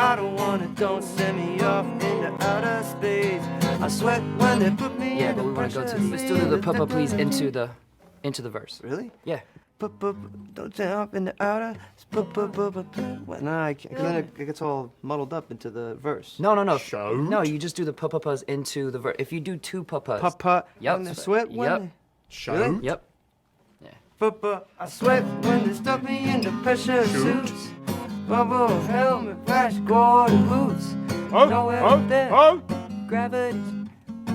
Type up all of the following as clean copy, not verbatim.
I don't want it, don't send me off into outer space. I sweat when they put me in the but we want to go to pressure. let's do the pa please into the verse. Really? Yeah. Don't send off into outer. Well, no, I can't, because then it gets all muddled up into the verse. No. Shout. No, you just do the pa-pa-pas into the verse. If you do two pa-pas. Pa-pa. Yep. When they sweat when Yep. they... Shout. Really? Yep. I sweat when they stuff me in the pressure Shoot. suits. Bubble, helmet, flash, Gordon boots. Oh, Nowhere oh, there. oh. Gravity's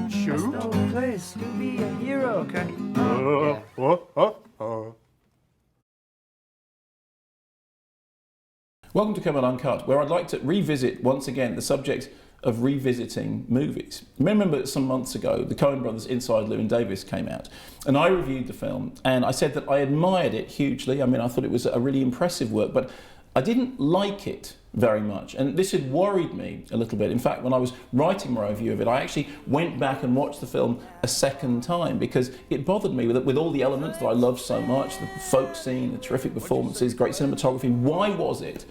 Shoot. no place to be a hero. Okay. Welcome to Covered Uncut, where I'd like to revisit once again the subject of revisiting movies. Remember some months ago, the Coen brothers' Inside Llewyn Davis came out, and I reviewed the film, and I said that I admired it hugely. I mean, I thought it was a really impressive work, but I didn't like it very much, and this had worried me a little bit. In fact, when I was writing my review of it, I actually went back and watched the film a second time because it bothered me with all the elements that I love so much, the folk scene, the terrific performances, great cinematography. Why was it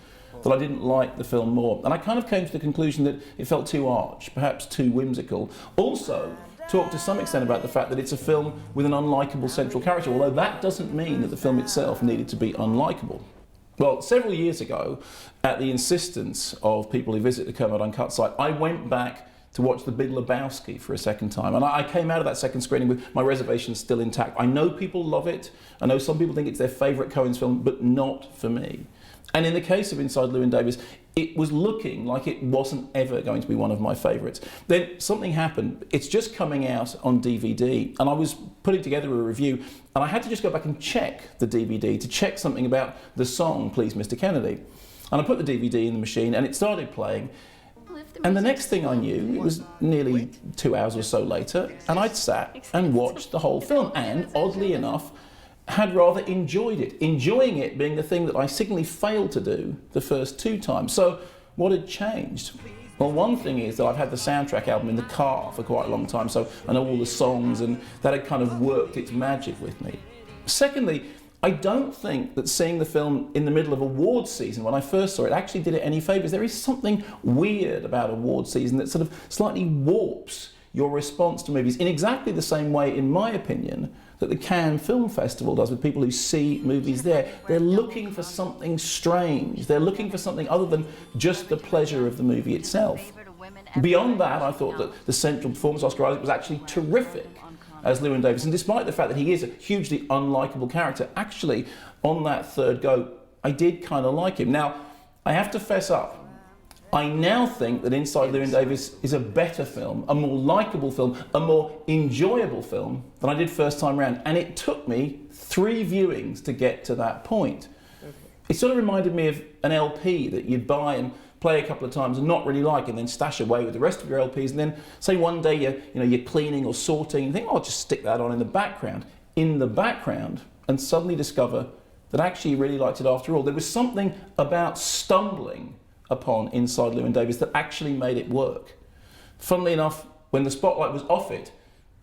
that I didn't like the film more? And I kind of came to the conclusion that it felt too arch, perhaps too whimsical. Also, talk to some extent about the fact that it's a film with an unlikable central character, although that doesn't mean that the film itself needed to be unlikable. Well, several years ago, at the insistence of people who visit the Covered Uncut site, I went back to watch The Big Lebowski for a second time. And I came out of that second screening with my reservations still intact. I know people love it. I know some people think it's their favourite Coen's film, but not for me. And in the case of Inside Llewyn Davis, it was looking like it wasn't ever going to be one of my favourites. Then something happened. It's just coming out on DVD, and I was putting together a review, and I had to just go back and check the DVD to check something about the song Please Mr. Kennedy. And I put the DVD in the machine, and it started playing. And the next thing I knew, it was nearly 2 hours or so later, and I'd sat and watched the whole film, and oddly enough, had rather enjoyed it. Enjoying it being the thing that I signally failed to do the first two times. So what had changed? Well, one thing is that I've had the soundtrack album in the car for quite a long time, so I know all the songs, and that had kind of worked its magic with me. Secondly, I don't think that seeing the film in the middle of awards season when I first saw it actually did it any favours. There is something weird about awards season that sort of slightly warps your response to movies in exactly the same way, in my opinion, that the Cannes Film Festival does with people who see movies there. They're looking for something strange. They're looking for something other than just the pleasure of the movie itself. Beyond that, I thought that the central performance, Oscar Isaac, was actually terrific as Llewyn Davis. And despite the fact that he is a hugely unlikable character, actually, on that third go, I did kind of like him. Now, I have to fess up. I now think that Inside Llewyn Davis is a better film, a more likeable film, a more enjoyable film than I did first time round. And it took me 3 viewings to get to that point. It sort of reminded me of an LP that you'd buy and play a couple of times and not really like, and then stash away with the rest of your LPs. And then say one day you're cleaning or sorting and think, oh, I'll just stick that on in the background. And suddenly discover that actually you really liked it after all. There was something about stumbling upon Inside Llewyn Davis that actually made it work. Funnily enough, when the spotlight was off it,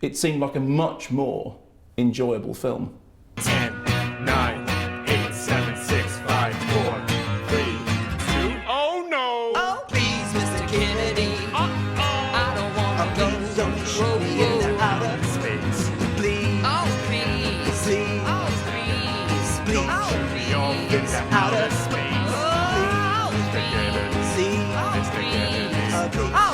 it seemed like a much more enjoyable film. 10, 9, 8, 7, 6, 5, 4, 3, 2. Oh no! Oh, please, Mr. Kennedy. I don't want to go. Don't shoot me in the outer Space. Please, Oh, please. please, Oh, please. Don't Oh, shoot me off in please. the outer space. Oh, Mr. Kennedy. please, Oh, Mr. Kennedy. please. please. Oh,